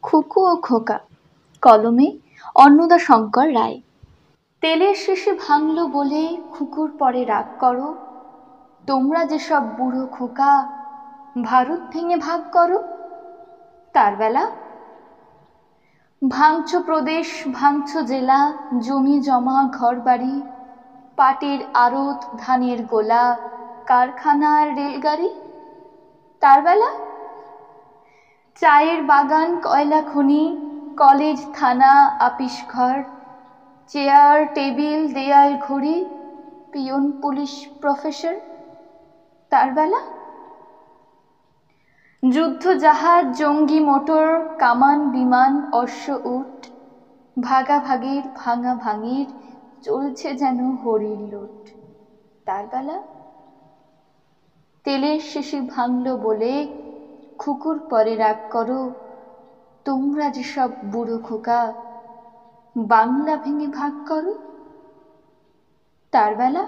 খুকু ও খোকা, কলমে অন্নদাশঙ্কর রায়। তেলের শেষে ভাঙলো বলে খুকুর পরে রাগ করো, তোমরা যেসব বুড়ো খোকা ভারত ভেঙে ভাগ করো। তার বেলা ভাঙছ প্রদেশ, ভাঙছ জেলা, জমি জমা ঘর বাড়ি, পাটের আড়ত, ধানের গোলা, কারখানা আর রেলগাড়ি। তার বেলা চায়ের বাগান, কয়লা খনি, কলেজ, থানা, আপিস ঘর, চেয়ার টেবিল, দেয়াল ঘড়ি, পিয়ন, পুলিশ, প্রফেসর। তার বেলা যুদ্ধ জাহাজ, জঙ্গি মোটর, কামান বিমান, অশ্ব উট, ভাগাভাগির ভাঙা ভাঙির চলছে যেন হরির লুট। তার বেলা তেলের শেষে ভাঙলো বলে খুকুর পরে রাগ করো, তোমরা যেসব বুড়ো খোকা বাংলা ভেঙে ভাগ করো। তার বেলা